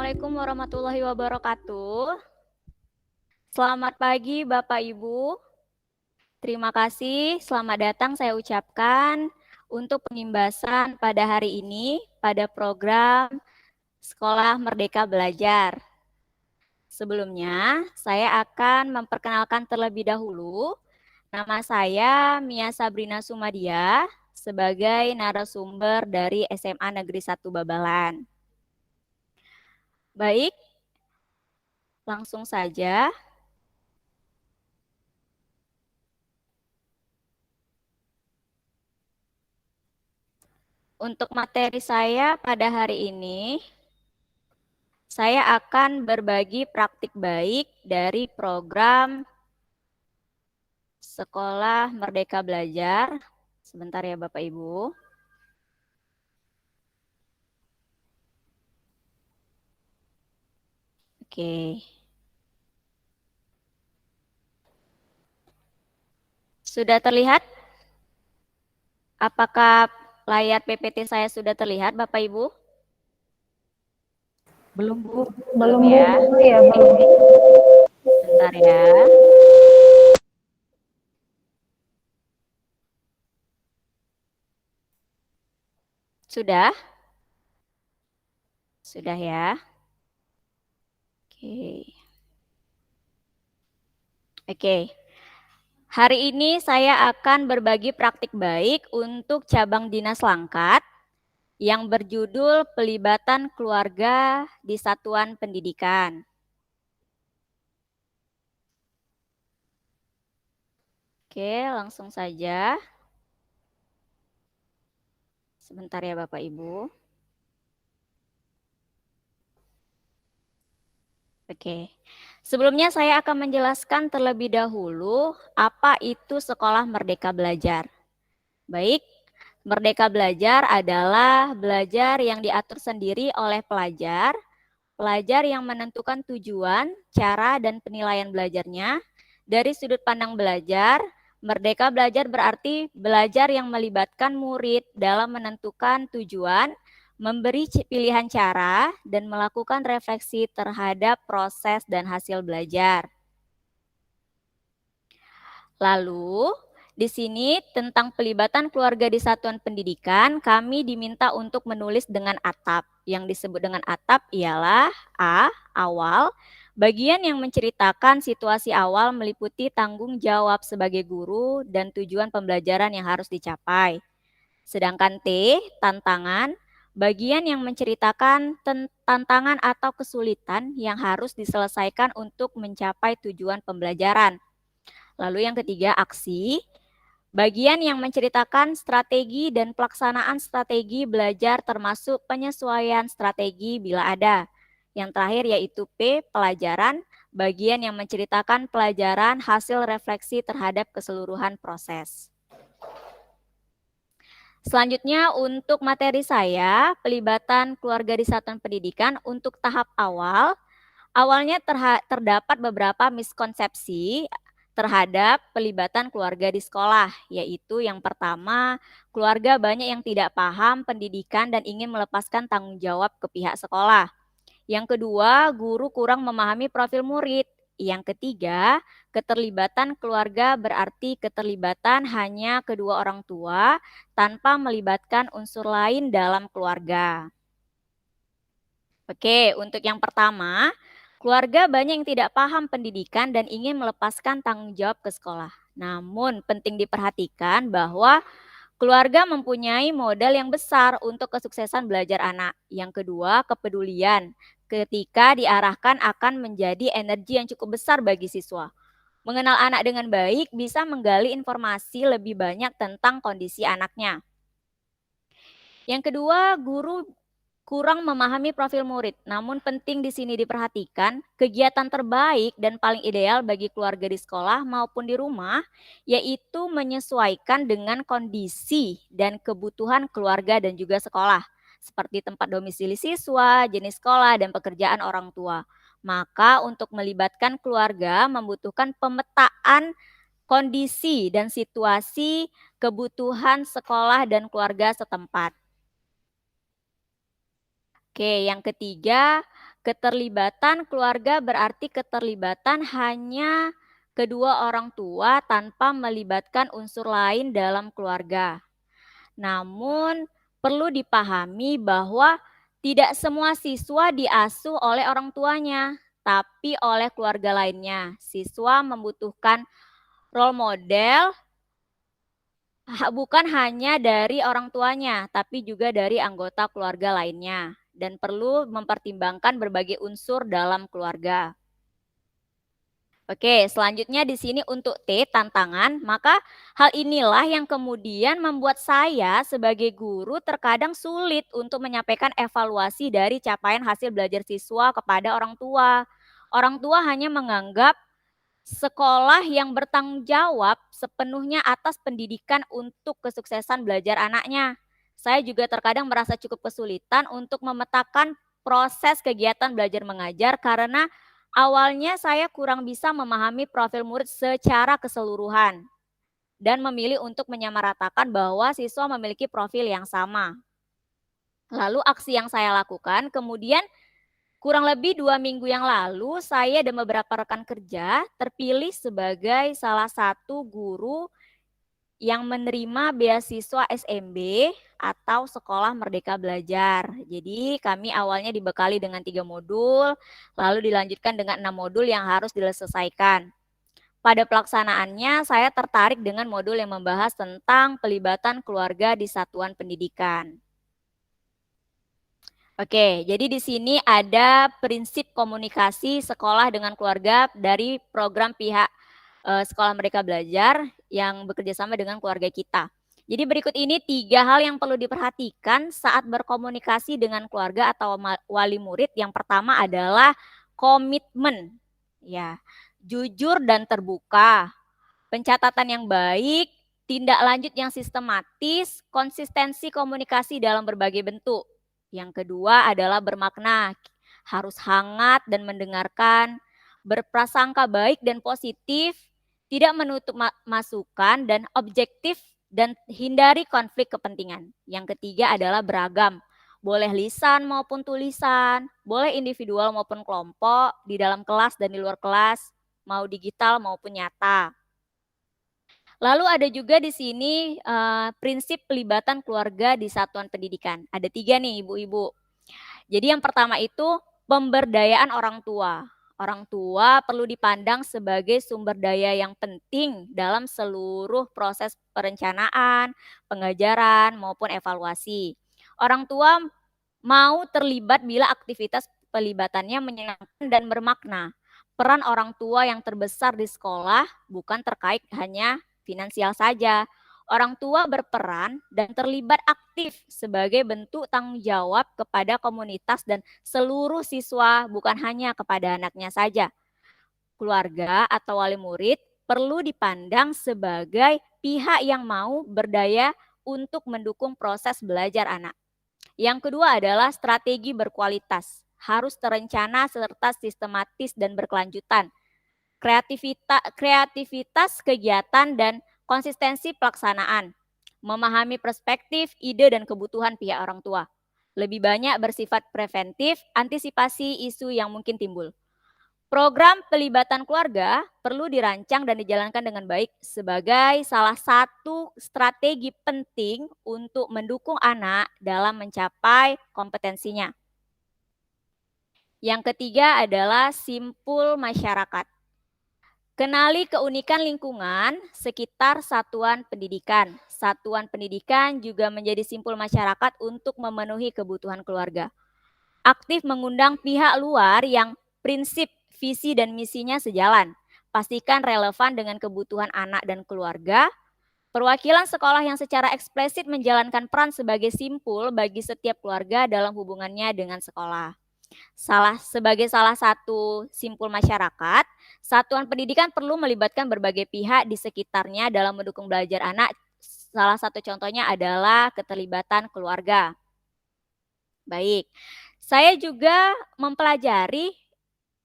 Assalamualaikum warahmatullahi wabarakatuh. Selamat pagi Bapak Ibu. Terima kasih, selamat datang saya ucapkan untuk penimbasan pada hari ini pada program Sekolah Merdeka Belajar. Sebelumnya, saya akan memperkenalkan terlebih dahulu. Nama saya Mia Sabrina Sumadia sebagai narasumber dari SMA Negeri 1 Babalan. Baik, langsung saja. Untuk materi saya pada hari ini, saya akan berbagi praktik baik dari program Sekolah Merdeka Belajar. Sebentar ya Bapak Ibu. Oke. Sudah terlihat? Apakah layar PPT saya sudah terlihat Bapak Ibu? Belum, Bu. Belum ya? Iya, belum. Bentar ya. Sudah? Sudah ya? Oke. Oke. Hari ini saya akan berbagi praktik baik untuk cabang dinas Langkat yang berjudul Pelibatan Keluarga di Satuan Pendidikan. Oke, langsung saja. Sebentar ya Bapak Ibu. Oke, sebelumnya saya akan menjelaskan terlebih dahulu apa itu Sekolah Merdeka Belajar. Baik, Merdeka Belajar adalah belajar yang diatur sendiri oleh pelajar yang menentukan tujuan, cara, dan penilaian belajarnya. Dari sudut pandang belajar, Merdeka Belajar berarti belajar yang melibatkan murid dalam menentukan tujuan, memberi pilihan cara, dan melakukan refleksi terhadap proses dan hasil belajar. Lalu, di sini tentang pelibatan keluarga di satuan pendidikan, kami diminta untuk menulis dengan atap. Yang disebut dengan atap ialah A, awal, bagian yang menceritakan situasi awal meliputi tanggung jawab sebagai guru dan tujuan pembelajaran yang harus dicapai. Sedangkan T, tantangan, bagian yang menceritakan tantangan atau kesulitan yang harus diselesaikan untuk mencapai tujuan pembelajaran. Lalu yang ketiga, aksi, bagian yang menceritakan strategi dan pelaksanaan strategi belajar termasuk penyesuaian strategi bila ada. Yang terakhir yaitu P, pelajaran, bagian yang menceritakan pelajaran hasil refleksi terhadap keseluruhan proses. Selanjutnya untuk materi saya, pelibatan keluarga di satuan pendidikan untuk tahap awal. Awalnya terdapat beberapa miskonsepsi terhadap pelibatan keluarga di sekolah, yaitu yang pertama, keluarga banyak yang tidak paham pendidikan dan ingin melepaskan tanggung jawab ke pihak sekolah. Yang kedua, guru kurang memahami profil murid. Yang ketiga, keterlibatan keluarga berarti keterlibatan hanya kedua orang tua tanpa melibatkan unsur lain dalam keluarga. Oke, untuk yang pertama, keluarga banyak yang tidak paham pendidikan dan ingin melepaskan tanggung jawab ke sekolah. Namun penting diperhatikan bahwa keluarga mempunyai modal yang besar untuk kesuksesan belajar anak. Yang kedua, kepedulian ketika diarahkan akan menjadi energi yang cukup besar bagi siswa. Mengenal anak dengan baik bisa menggali informasi lebih banyak tentang kondisi anaknya. Yang kedua, guru kurang memahami profil murid. Namun penting di sini diperhatikan, kegiatan terbaik dan paling ideal bagi keluarga di sekolah maupun di rumah, yaitu menyesuaikan dengan kondisi dan kebutuhan keluarga dan juga sekolah, seperti tempat domisili siswa, jenis sekolah, dan pekerjaan orang tua. Maka untuk melibatkan keluarga membutuhkan pemetaan kondisi dan situasi kebutuhan sekolah dan keluarga setempat. Oke, yang ketiga, Keterlibatan keluarga berarti keterlibatan hanya kedua orang tua tanpa melibatkan unsur lain dalam keluarga. Namun, perlu dipahami bahwa tidak semua siswa diasuh oleh orang tuanya, tapi oleh keluarga lainnya. Siswa membutuhkan role model bukan hanya dari orang tuanya, tapi juga dari anggota keluarga lainnya, dan perlu mempertimbangkan berbagai unsur dalam keluarga. Oke, selanjutnya di sini untuk T, tantangan, maka hal inilah yang kemudian membuat saya sebagai guru terkadang sulit untuk menyampaikan evaluasi dari capaian hasil belajar siswa kepada orang tua. Orang tua hanya menganggap sekolah yang bertanggung jawab sepenuhnya atas pendidikan untuk kesuksesan belajar anaknya. Saya juga terkadang merasa cukup kesulitan untuk memetakan proses kegiatan belajar mengajar karena awalnya saya kurang bisa memahami profil murid secara keseluruhan dan memilih untuk menyamaratakan bahwa siswa memiliki profil yang sama. Lalu aksi yang saya lakukan kemudian kurang lebih 2 minggu yang lalu, saya dan beberapa rekan kerja terpilih sebagai salah satu guru yang menerima beasiswa SMB atau Sekolah Merdeka Belajar. Jadi kami awalnya dibekali dengan 3 modul, lalu dilanjutkan dengan 6 modul yang harus diselesaikan. Pada pelaksanaannya, saya tertarik dengan modul yang membahas tentang pelibatan keluarga di satuan pendidikan. Oke, jadi di sini ada prinsip komunikasi sekolah dengan keluarga dari program pihak Sekolah Merdeka Belajar yang bekerja sama dengan keluarga kita. Jadi berikut ini 3 hal yang perlu diperhatikan saat berkomunikasi dengan keluarga atau wali murid. Yang pertama adalah komitmen, ya, jujur dan terbuka, pencatatan yang baik, tindak lanjut yang sistematis, konsistensi komunikasi dalam berbagai bentuk. Yang kedua adalah bermakna, harus hangat dan mendengarkan, berprasangka baik dan positif, tidak menutup masukan dan objektif dan hindari konflik kepentingan. Yang ketiga adalah beragam, boleh lisan maupun tulisan, boleh individual maupun kelompok, di dalam kelas dan di luar kelas, mau digital maupun nyata. Lalu ada juga di sini prinsip pelibatan keluarga di satuan pendidikan. Ada 3 nih ibu-ibu. Jadi yang pertama itu pemberdayaan orang tua. Orang tua perlu dipandang sebagai sumber daya yang penting dalam seluruh proses perencanaan, pengajaran, maupun evaluasi. Orang tua mau terlibat bila aktivitas pelibatannya menyenangkan dan bermakna. Peran orang tua yang terbesar di sekolah bukan terkait hanya finansial saja. Orang tua berperan dan terlibat aktif sebagai bentuk tanggung jawab kepada komunitas dan seluruh siswa, bukan hanya kepada anaknya saja. Keluarga atau wali murid perlu dipandang sebagai pihak yang mau berdaya untuk mendukung proses belajar anak. Yang kedua adalah strategi berkualitas, harus terencana serta sistematis dan berkelanjutan. Kreativitas kegiatan dan konsistensi pelaksanaan, memahami perspektif, ide, dan kebutuhan pihak orang tua. Lebih banyak bersifat preventif, antisipasi isu yang mungkin timbul. Program pelibatan keluarga perlu dirancang dan dijalankan dengan baik sebagai salah satu strategi penting untuk mendukung anak dalam mencapai kompetensinya. Yang ketiga adalah simpul masyarakat. Kenali keunikan lingkungan sekitar satuan pendidikan. Satuan pendidikan juga menjadi simpul masyarakat untuk memenuhi kebutuhan keluarga. Aktif mengundang pihak luar yang prinsip, visi, dan misinya sejalan. Pastikan relevan dengan kebutuhan anak dan keluarga. Perwakilan sekolah yang secara eksplisit menjalankan peran sebagai simpul bagi setiap keluarga dalam hubungannya dengan sekolah. Sebagai salah satu simpul masyarakat, satuan pendidikan perlu melibatkan berbagai pihak di sekitarnya dalam mendukung belajar anak. Salah satu contohnya adalah keterlibatan keluarga. Baik, saya juga mempelajari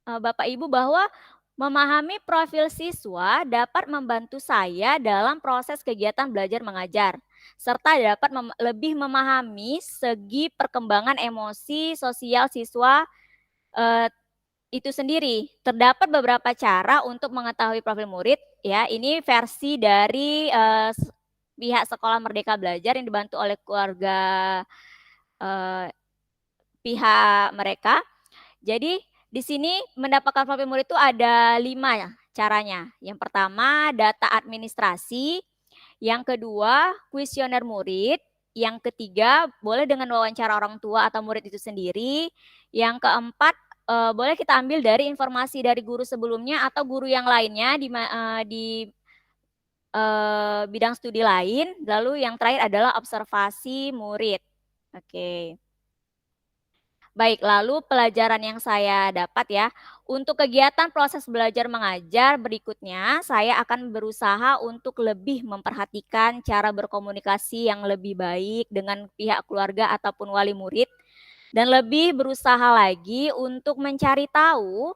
Bapak Ibu bahwa memahami profil siswa dapat membantu saya dalam proses kegiatan belajar mengajar, serta dapat lebih memahami segi perkembangan emosi sosial siswa itu sendiri. Terdapat beberapa cara untuk mengetahui profil murid, ya. Ini versi dari pihak Sekolah Merdeka Belajar yang dibantu oleh keluarga pihak mereka. Jadi di sini mendapatkan profil murid itu ada 5 caranya. Yang pertama data administrasi, yang kedua kuesioner murid, yang ketiga boleh dengan wawancara orang tua atau murid itu sendiri, yang keempat boleh kita ambil dari informasi dari guru sebelumnya atau guru yang lainnya di bidang studi lain. Lalu yang terakhir adalah observasi murid. Oke. Baik, lalu pelajaran yang saya dapat ya, untuk kegiatan proses belajar mengajar berikutnya, saya akan berusaha untuk lebih memperhatikan cara berkomunikasi yang lebih baik dengan pihak keluarga ataupun wali murid, dan lebih berusaha lagi untuk mencari tahu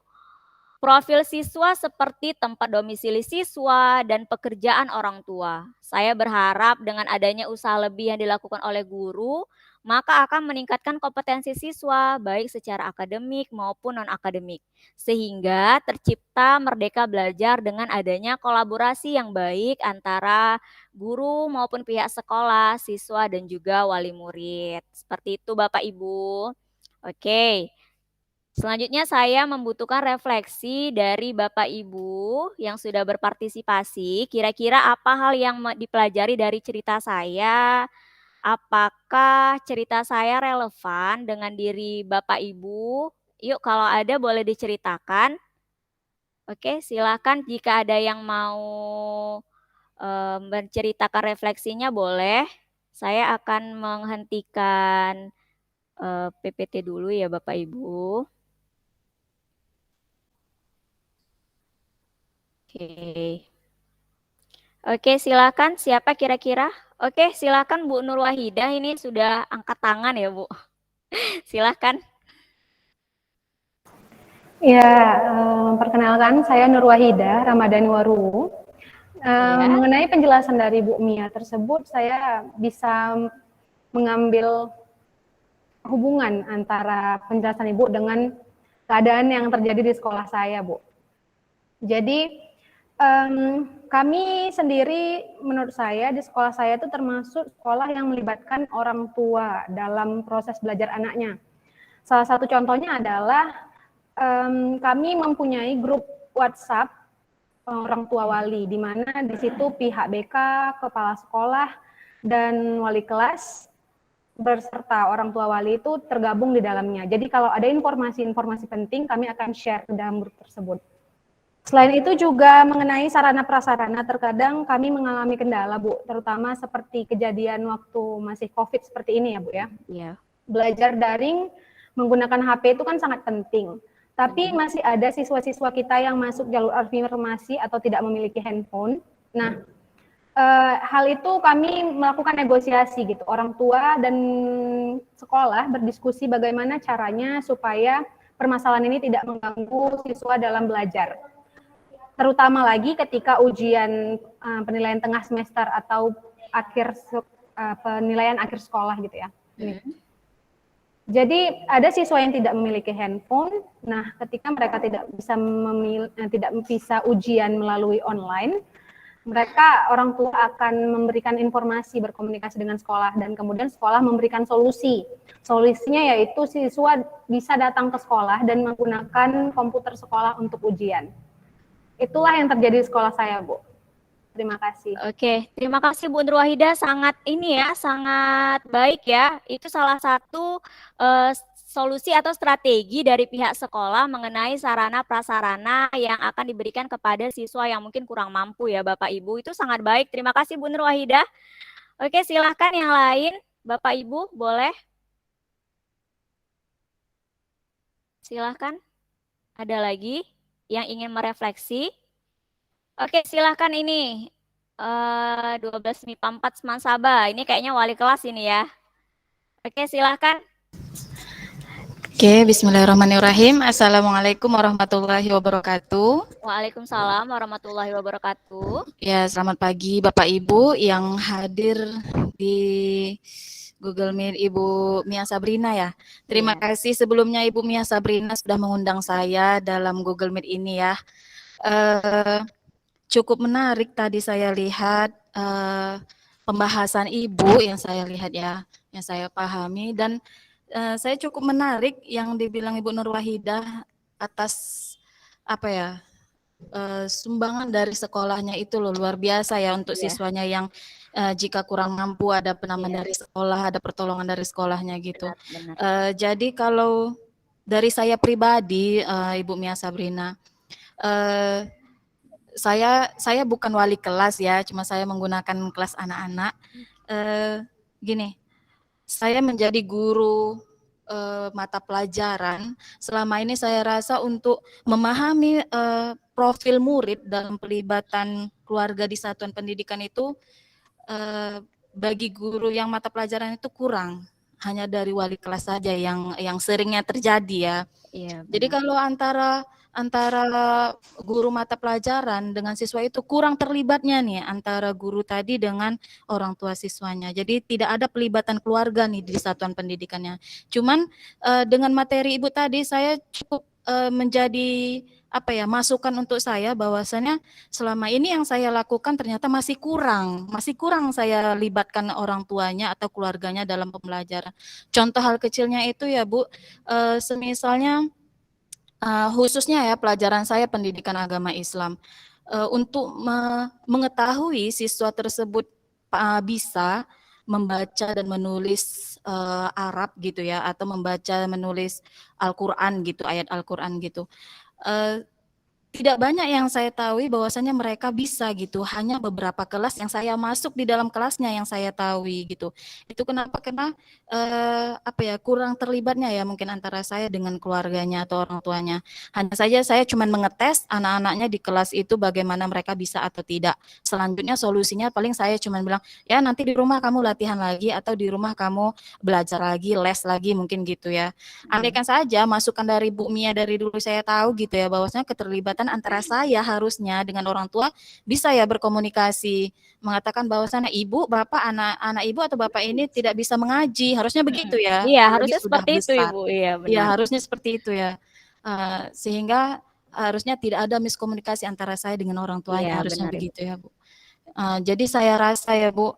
profil siswa seperti tempat domisili siswa dan pekerjaan orang tua. Saya berharap dengan adanya usaha lebih yang dilakukan oleh guru, maka akan meningkatkan kompetensi siswa baik secara akademik maupun non-akademik. Sehingga tercipta merdeka belajar dengan adanya kolaborasi yang baik antara guru maupun pihak sekolah, siswa dan juga wali murid. Seperti itu Bapak Ibu. Oke. Selanjutnya saya membutuhkan refleksi dari Bapak Ibu yang sudah berpartisipasi. Kira-kira apa hal yang dipelajari dari cerita saya? Apakah cerita saya relevan dengan diri Bapak Ibu? Yuk kalau ada boleh diceritakan. Oke, silakan jika ada yang mau menceritakan refleksinya boleh. Saya akan menghentikan PPT dulu ya Bapak Ibu. Oke, silakan. Siapa kira-kira? Oke, silakan Bu Nur Wahidah. Ini sudah angkat tangan ya, Bu. Silakan. Ya, perkenalkan saya Nur Wahidah Ramadhani Waru. Mengenai penjelasan dari Bu Mia tersebut, saya bisa mengambil hubungan antara penjelasan Ibu dengan keadaan yang terjadi di sekolah saya, Bu. Jadi kami sendiri, menurut saya di sekolah saya itu termasuk sekolah yang melibatkan orang tua dalam proses belajar anaknya. Salah satu contohnya adalah kami mempunyai grup WhatsApp orang tua wali, di mana di situ pihak BK, kepala sekolah, dan wali kelas berserta orang tua wali itu tergabung di dalamnya. Jadi kalau ada informasi-informasi penting, kami akan share ke dalam grup tersebut. Selain itu juga mengenai sarana prasarana, terkadang kami mengalami kendala, Bu, terutama seperti kejadian waktu masih COVID seperti ini ya, Bu ya. Iya. Belajar daring menggunakan HP itu kan sangat penting. Tapi masih ada siswa-siswa kita yang masuk jalur afirmasi atau tidak memiliki handphone. Nah, hal itu kami melakukan negosiasi gitu. Orang tua dan sekolah berdiskusi bagaimana caranya supaya permasalahan ini tidak mengganggu siswa dalam belajar. Terutama lagi ketika ujian penilaian tengah semester atau penilaian akhir sekolah gitu ya. Jadi ada siswa yang tidak memiliki handphone. Nah, ketika mereka tidak bisa ujian melalui online, mereka orang tua akan memberikan informasi, berkomunikasi dengan sekolah, dan kemudian sekolah memberikan solusi. Solusinya yaitu siswa bisa datang ke sekolah dan menggunakan komputer sekolah untuk ujian. Itulah yang terjadi di sekolah saya, Bu. Terima kasih. Oke, terima kasih Bu Nur Wahidah. Sangat sangat baik ya. Itu salah satu solusi atau strategi dari pihak sekolah mengenai sarana prasarana yang akan diberikan kepada siswa yang mungkin kurang mampu ya Bapak Ibu. Itu sangat baik. Terima kasih Bu Nur Wahidah. Oke, silahkan yang lain. Bapak Ibu boleh. Silahkan. Ada lagi yang ingin merefleksi? Oke, silahkan ini. 12 MIPA 4 Semansaba. Ini kayaknya wali kelas ini ya. Oke, silahkan. Oke, bismillahirrahmanirrahim. Assalamualaikum warahmatullahi wabarakatuh. Waalaikumsalam warahmatullahi wabarakatuh. Ya, selamat pagi Bapak Ibu yang hadir di Google Meet Ibu Mia Sabrina ya. Terima Iya. kasih sebelumnya Ibu Mia Sabrina sudah mengundang saya dalam Google Meet ini ya. Cukup menarik tadi saya lihat pembahasan Ibu yang saya lihat ya, yang saya pahami, dan saya cukup menarik yang dibilang Ibu Nur Wahidah atas apa ya, sumbangan dari sekolahnya itu loh, luar biasa ya untuk Iya. siswanya yang jika kurang mampu ada penambahan Iya. dari sekolah, ada pertolongan dari sekolahnya gitu. Benar. Jadi kalau dari saya pribadi, Ibu Mia Sabrina, saya bukan wali kelas ya, cuma saya menggunakan kelas anak-anak. Gini, saya menjadi guru mata pelajaran. Selama ini saya rasa untuk memahami profil murid dalam pelibatan keluarga di satuan pendidikan itu bagi guru yang mata pelajaran itu kurang. Hanya dari wali kelas saja yang seringnya terjadi ya. Iya, Jadi benar. kalau antara guru mata pelajaran dengan siswa itu kurang terlibatnya nih antara guru tadi dengan orang tua siswanya. Jadi tidak ada pelibatan keluarga nih di satuan pendidikannya. Cuman dengan materi Ibu tadi saya cukup menjadi masukan untuk saya bahwasannya selama ini yang saya lakukan ternyata masih kurang saya libatkan orang tuanya atau keluarganya dalam pembelajaran. Contoh hal kecilnya itu ya Bu, semisalnya khususnya ya pelajaran saya pendidikan agama Islam, untuk mengetahui siswa tersebut bisa membaca dan menulis Arab gitu ya, atau membaca menulis Al-Quran gitu, ayat Al-Quran gitu. Tidak banyak yang saya tahu bahwasanya mereka bisa gitu, hanya beberapa kelas yang saya masuk di dalam kelasnya yang saya tahu gitu. Itu kenapa? Karena kurang terlibatnya ya mungkin antara saya dengan keluarganya atau orang tuanya. Hanya saja saya cuma mengetes anak-anaknya di kelas itu bagaimana mereka bisa atau tidak. Selanjutnya solusinya paling saya cuma bilang, ya nanti di rumah kamu latihan lagi atau di rumah kamu belajar lagi, les lagi mungkin gitu ya. Andaikan saja masukan dari Bu Mia dari dulu saya tahu gitu ya, bahwasanya keterlibatan antara saya harusnya dengan orang tua bisa ya berkomunikasi, mengatakan bahwasanya ibu, bapak, anak ibu atau bapak ini tidak bisa mengaji, harusnya begitu ya, Iya, apalagi harusnya sudah seperti itu besar. Ibu. Iya, Ya benar. harusnya seperti itu ya. Sehingga harusnya tidak ada miskomunikasi antara saya dengan orang tuanya, Iya, harusnya benar Ibu. begitu ya Bu. Jadi saya rasa ya Bu,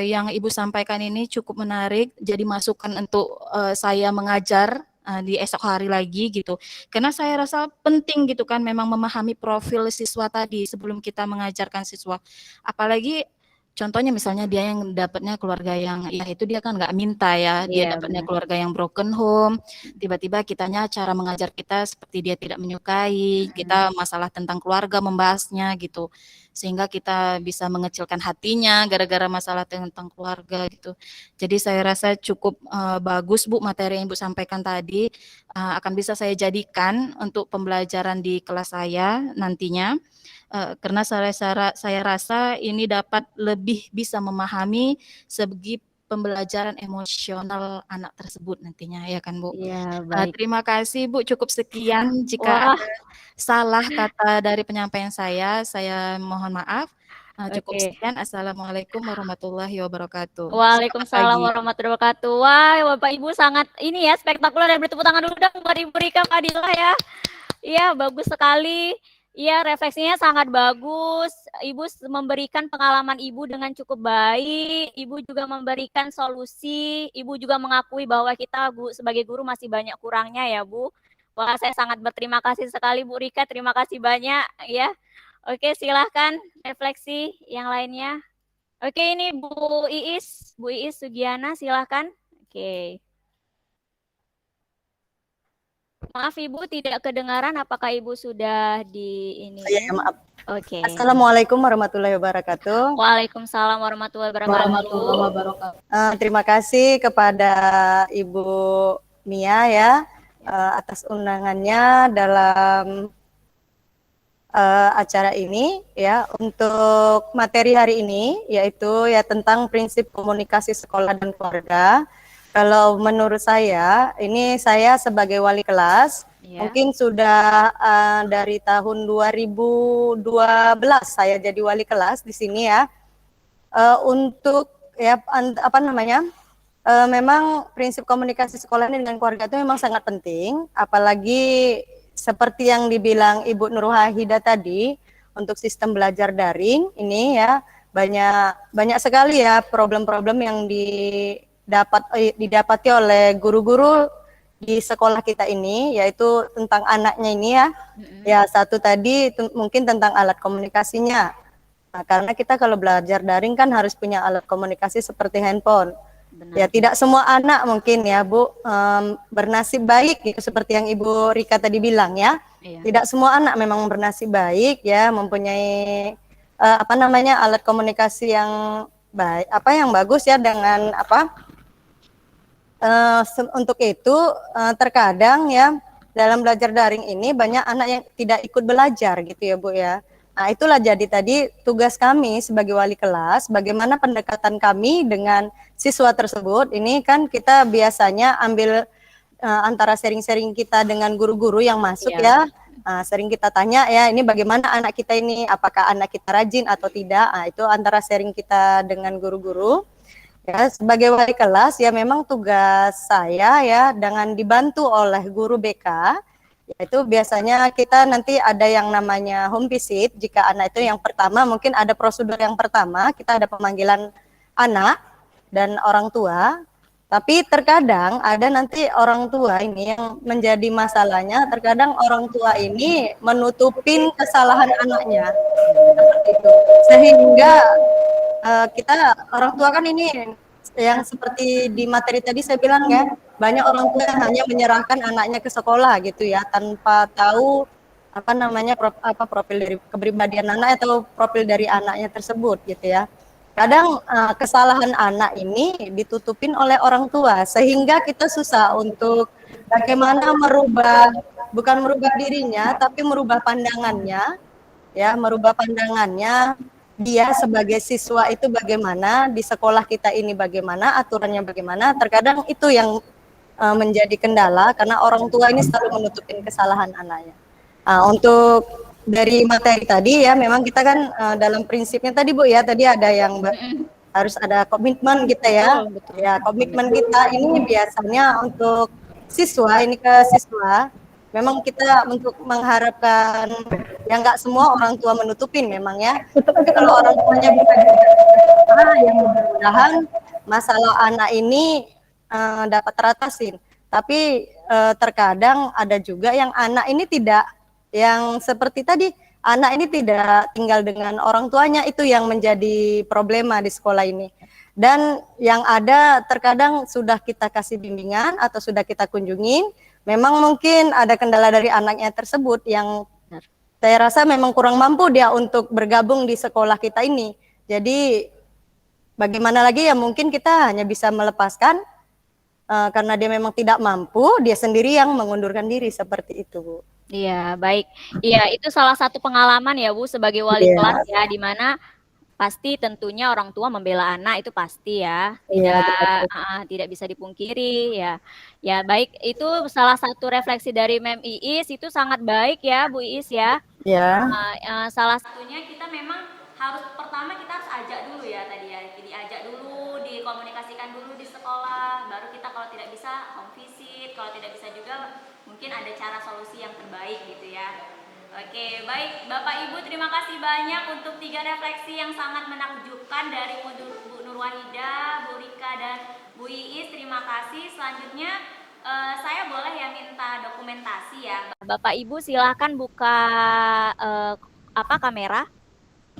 yang Ibu sampaikan ini cukup menarik, jadi masukan untuk saya mengajar di esok hari lagi gitu. Karena saya rasa penting gitu kan memang memahami profil siswa tadi sebelum kita mengajarkan siswa. Apalagi contohnya misalnya dia yang dapatnya keluarga yang ya itu dia kan nggak minta ya, dia Iya, dapatnya benar. keluarga yang broken home, tiba-tiba kitanya cara mengajar kita seperti dia tidak menyukai, kita masalah tentang keluarga membahasnya gitu. Sehingga kita bisa mengecilkan hatinya gara-gara masalah tentang keluarga gitu. Jadi saya rasa cukup bagus Bu materi yang Ibu sampaikan tadi, akan bisa saya jadikan untuk pembelajaran di kelas saya nantinya. Karena saya rasa ini dapat lebih bisa memahami segi pembelajaran emosional anak tersebut nantinya ya kan Bu. Iya, baik. Terima kasih Bu, cukup sekian jika Wah, ada salah kata dari penyampaian saya mohon maaf. Cukup oke. sekian, assalamualaikum warahmatullahi wabarakatuh. Selamat Waalaikumsalam pagi. warahmatullahi wabarakatuh. Wah, Bapak Ibu sangat ini ya spektakuler dan bertepuk tangan dulu dong buat Ibu Rika Fadilah ya. Iya, bagus sekali. Iya, refleksinya sangat bagus. Ibu memberikan pengalaman Ibu dengan cukup baik. Ibu juga memberikan solusi. Ibu juga mengakui bahwa kita sebagai guru masih banyak kurangnya ya, Bu. Wah, saya sangat berterima kasih sekali Bu Rika. Terima kasih banyak ya. Oke, silahkan refleksi yang lainnya. Oke, ini Bu Iis Sugiana, silahkan. Oke. Maaf Ibu, tidak kedengaran. Apakah Ibu sudah di ini? Ya, maaf. Oke. Assalamualaikum warahmatullahi wabarakatuh. Waalaikumsalam warahmatullahi wabarakatuh. Terima kasih kepada Ibu Mia ya atas undangannya dalam acara ini ya. Untuk materi hari ini yaitu ya tentang prinsip komunikasi sekolah dan keluarga. Kalau menurut saya, ini saya sebagai wali kelas, mungkin sudah dari tahun 2012 saya jadi wali kelas di sini ya. Untuk ya memang prinsip komunikasi sekolah ini dengan keluarga itu memang sangat penting, apalagi seperti yang dibilang Ibu Nur Wahida tadi, untuk sistem belajar daring ini ya banyak sekali ya problem-problem yang didapati oleh guru-guru di sekolah kita ini, yaitu tentang anaknya ini ya. Ya, satu tadi mungkin tentang alat komunikasinya. Nah, karena kita kalau belajar daring kan harus punya alat komunikasi seperti handphone. Benar. Ya, tidak semua anak mungkin ya, Bu, bernasib baik gitu seperti yang Ibu Rika tadi bilang ya. Iya. Tidak semua anak memang bernasib baik ya, mempunyai alat komunikasi yang baik, yang bagus ya dengan untuk itu terkadang ya dalam belajar daring ini banyak anak yang tidak ikut belajar gitu ya, Bu ya. Nah, itulah jadi tadi tugas kami sebagai wali kelas, bagaimana pendekatan kami dengan siswa tersebut. Ini kan kita biasanya ambil antara sharing-sharing kita dengan guru-guru yang masuk ya. Sering kita tanya ya, ini bagaimana anak kita ini, apakah anak kita rajin atau tidak. Nah, itu antara sharing kita dengan guru-guru. Ya, sebagai wali kelas ya memang tugas saya ya dengan dibantu oleh guru BK. Itu biasanya kita nanti ada yang namanya home visit. Jika anak itu yang pertama, mungkin ada prosedur yang pertama, kita ada pemanggilan anak dan orang tua. Tapi terkadang ada nanti orang tua ini yang menjadi masalahnya. Terkadang orang tua ini menutupin kesalahan anaknya, seperti itu. Sehingga kita orang tua kan ini yang seperti di materi tadi saya bilang ya, banyak orang tua yang hanya menyerahkan anaknya ke sekolah gitu ya, tanpa tahu profil dari kepribadian anak atau profil dari anaknya tersebut gitu ya. Kadang kesalahan anak ini ditutupin oleh orang tua, sehingga kita susah untuk bagaimana bukan merubah dirinya, tapi merubah pandangannya, ya, merubah pandangannya. Dia sebagai siswa itu bagaimana, di sekolah kita ini bagaimana, aturannya bagaimana. Terkadang itu yang menjadi kendala karena orang tua ini selalu menutupin kesalahan anaknya. Untuk dari materi tadi ya, memang kita kan dalam prinsipnya tadi Bu ya, tadi ada yang harus ada komitmen kita ya. Betul. Ya, komitmen kita ini biasanya untuk siswa, ini ke siswa. Memang kita untuk mengharapkan yang nggak semua orang tua menutupin memang ya. Tapi kalau orang tuanya bisa yang mudah-mudahan masalah anak ini dapat teratasin. Tapi terkadang ada juga yang anak ini tidak, yang seperti tadi, anak ini tidak tinggal dengan orang tuanya, itu yang menjadi problema di sekolah ini. Dan yang ada terkadang sudah kita kasih bimbingan atau sudah kita kunjungin, memang mungkin ada kendala dari anaknya tersebut yang saya rasa memang kurang mampu dia untuk bergabung di sekolah kita ini. Jadi bagaimana lagi ya, mungkin kita hanya bisa melepaskan karena dia memang tidak mampu, dia sendiri yang mengundurkan diri seperti itu, Bu. Iya, baik. Iya, itu salah satu pengalaman ya, Bu, sebagai wali kelas ya, di mana pasti tentunya orang tua membela anak itu pasti ya, tidak bisa dipungkiri ya. Ya, baik, itu salah satu refleksi dari Mem Iis, itu sangat baik ya, Bu Iis ya. Ya. Salah satunya kita memang harus pertama kita harus ajak dulu ya tadi ya, diajak dulu, dikomunikasikan dulu di sekolah, baru kita kalau tidak bisa home visit, kalau tidak bisa juga mungkin ada cara solusi yang terbaik gitu ya. Oke, baik Bapak Ibu, terima kasih banyak untuk 3 refleksi yang sangat menakjubkan dari Bu Nur Wahida, Bu Rika, dan Bu Iis. Terima kasih. Selanjutnya saya boleh ya minta dokumentasi ya. Bapak Ibu silahkan buka kamera.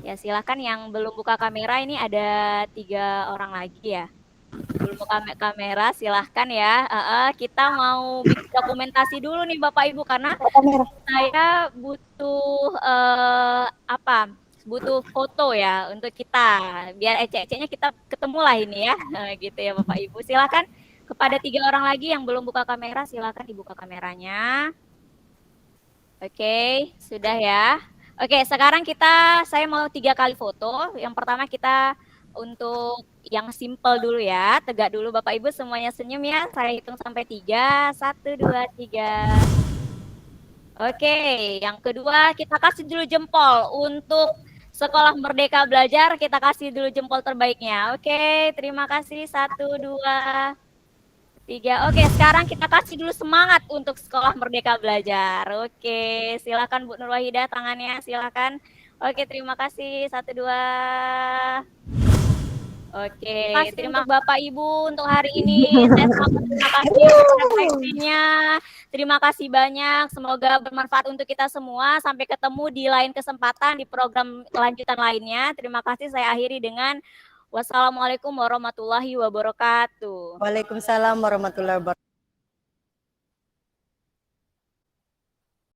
Ya silahkan, yang belum buka kamera ini ada 3 orang lagi ya. Belum buka kamera, silahkan ya. Kita mau bikin dokumentasi dulu nih Bapak Ibu, karena saya butuh butuh foto ya untuk kita, biar ecek-eceknya kita ketemu lah ini ya. Gitu ya Bapak Ibu. Silahkan kepada 3 orang lagi yang belum buka kamera, silahkan dibuka kameranya. Oke, sudah ya. Oke, sekarang saya mau 3 kali foto. Yang pertama kita untuk yang simple dulu ya, tegak dulu Bapak Ibu, semuanya senyum ya. Saya hitung sampai 3, 1, 2, 3. Oke, yang kedua kita kasih dulu jempol untuk Sekolah Merdeka Belajar, kita kasih dulu jempol terbaiknya. Oke, terima kasih. 1, 2, 3. Oke, sekarang kita kasih dulu semangat untuk Sekolah Merdeka Belajar. Oke, silakan Bu Nur Wahidah tangannya, silakan. Oke, terima kasih. 1, 2. Oke, terima kasih Bapak Ibu untuk hari ini. Saya sangat terima kasih untuk refleksinya. Terima kasih banyak. Semoga bermanfaat untuk kita semua. Sampai ketemu di lain kesempatan di program lanjutan lainnya. Terima kasih. Saya akhiri dengan wassalamualaikum warahmatullahi wabarakatuh. Waalaikumsalam warahmatullahi wabarakatuh.